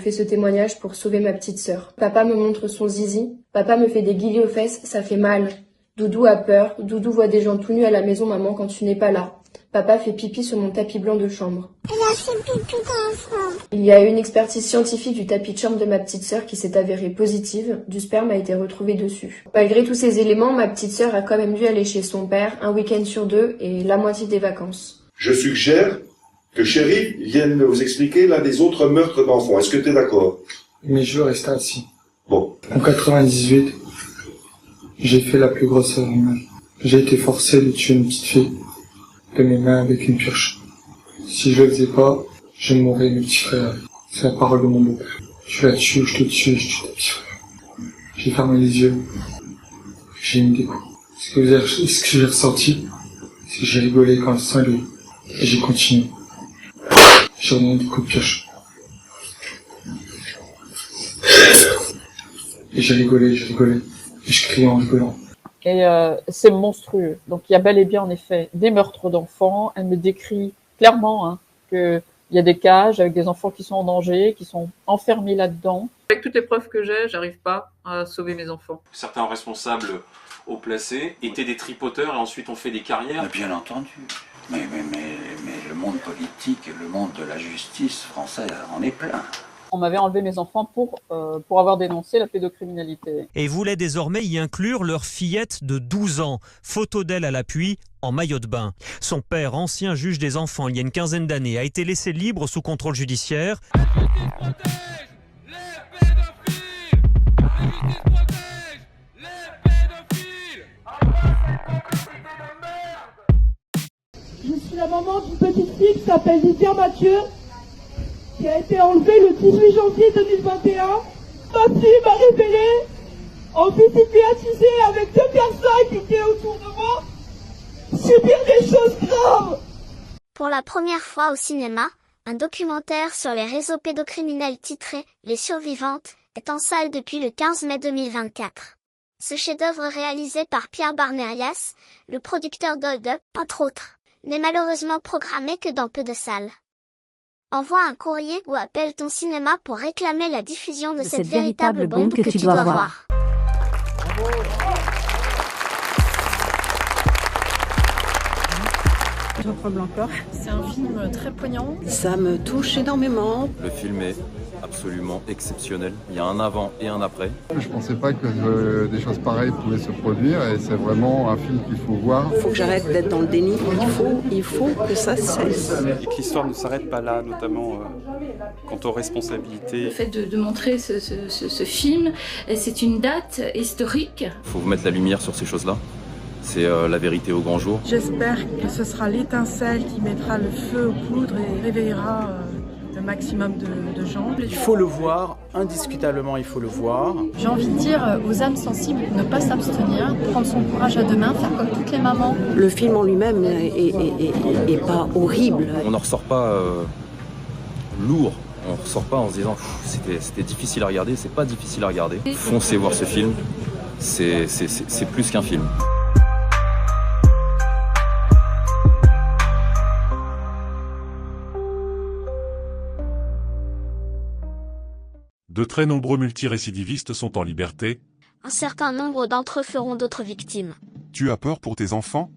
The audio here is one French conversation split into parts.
Je fais ce témoignage pour sauver ma petite sœur. Papa me montre son zizi. Papa me fait des guillis aux fesses, ça fait mal. Doudou a peur. Doudou voit des gens tout nus à la maison, maman, quand tu n'es pas là. Papa fait pipi sur mon tapis blanc de chambre. Elle a fait pipi dans la chambre. Il y a eu une expertise scientifique du tapis de chambre de ma petite sœur qui s'est avérée positive. Du sperme a été retrouvé dessus. Malgré tous ces éléments, ma petite sœur a quand même dû aller chez son père un week-end sur 2 et la moitié des vacances. Je suggère que Chéri vienne vous expliquer l'un des autres meurtres d'enfants. Est-ce que tu es d'accord? Mais je veux rester assis. Bon. En 98, j'ai fait la plus grosse erreur humaine. J'ai été forcé de tuer une petite fille de mes mains avec une pioche. Si je le faisais pas, je mourrais mes petits frères. C'est la parole de mon beau-père. Je la tue, je te tue, je tue tes petits frères. J'ai fermé les yeux. J'ai mis des coups. Ce que j'ai ressenti, c'est que j'ai rigolé quand le sang est levé. Et j'ai continué. J'ai donné des coups de pioche. Et j'ai rigolé. Et je criais en rigolant. Et c'est monstrueux. Donc il y a bel et bien en effet des meurtres d'enfants. Elle me décrit clairement que il y a des cages avec des enfants qui sont en danger, qui sont enfermés là-dedans. Avec toutes les preuves que j'ai, j'arrive pas à sauver mes enfants. Certains responsables haut placés étaient des tripoteurs et ensuite ont fait des carrières. Bien entendu. Mais le monde politique et le monde de la justice française en est plein. On m'avait enlevé mes enfants pour avoir dénoncé la pédocriminalité. Et voulaient désormais y inclure leur fillette de 12 ans. Photo d'elle à l'appui, en maillot de bain. Son père, ancien juge des enfants il y a une quinzaine d'années, a été laissé libre sous contrôle judiciaire. Je suis la maman d'une petite fille qui s'appelle Lydia Mathieu, qui a été enlevée le 18 janvier 2021. Ma fille m'a révélé en visite médiatisée avec 2 personnes qui étaient autour de moi subir des choses graves. Pour la première fois au cinéma, un documentaire sur les réseaux pédocriminels titré « Les survivantes » est en salle depuis le 15 mai 2024. Ce chef-d'œuvre réalisé par Pierre Barnerias, le producteur d'Hold Up, entre autres, n'est malheureusement programmé que dans peu de salles. Envoie un courrier ou appelle ton cinéma pour réclamer la diffusion de cette véritable bombe que tu dois voir. Geoffroy Blanqueur. C'est un film très poignant. Ça me touche énormément. Le film est absolument exceptionnel. Il y a un avant et un après. Je pensais pas que des choses pareilles pouvaient se produire et c'est vraiment un film qu'il faut voir. Il faut que j'arrête d'être dans le déni. Il faut que ça cesse. Et que l'histoire ne s'arrête pas là, notamment quant aux responsabilités. Le fait de montrer ce film, c'est une date historique. Il faut mettre la lumière sur ces choses-là. C'est la vérité au grand jour. J'espère que ce sera l'étincelle qui mettra le feu aux poudres et réveillera le maximum de gens. Il faut le voir, indiscutablement il faut le voir. J'ai envie de dire aux âmes sensibles, ne pas s'abstenir, prendre son courage à deux mains, faire comme toutes les mamans. Le film en lui-même est pas horrible. On n'en ressort pas lourd. On ne ressort pas en se disant c'était difficile à regarder, c'est pas difficile à regarder. Foncez voir ce film, c'est plus qu'un film. De très nombreux multirécidivistes sont en liberté. Un certain nombre d'entre eux feront d'autres victimes. Tu as peur pour tes enfants?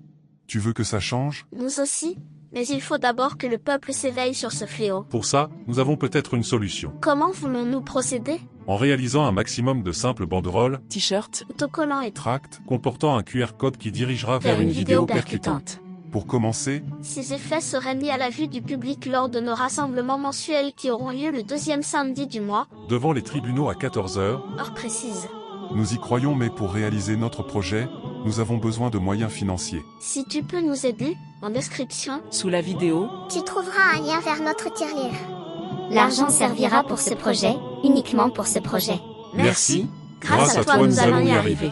Tu veux que ça change? Nous aussi, mais il faut d'abord que le peuple s'éveille sur ce fléau. Pour ça, nous avons peut-être une solution. Comment voulons-nous procéder? En réalisant un maximum de simples banderoles, t-shirts, autocollants et tracts comportant un QR code qui dirigera vers une vidéo percutante. Pour commencer, ces effets seraient mis à la vue du public lors de nos rassemblements mensuels qui auront lieu le 2e samedi du mois, devant les tribunaux à 14h, heure précise. Nous y croyons, mais pour réaliser notre projet, nous avons besoin de moyens financiers. Si tu peux nous aider, en description, sous la vidéo, tu trouveras un lien vers notre tirelire. L'argent servira pour ce projet, uniquement pour ce projet. Merci. Grâce à toi, nous allons y arriver.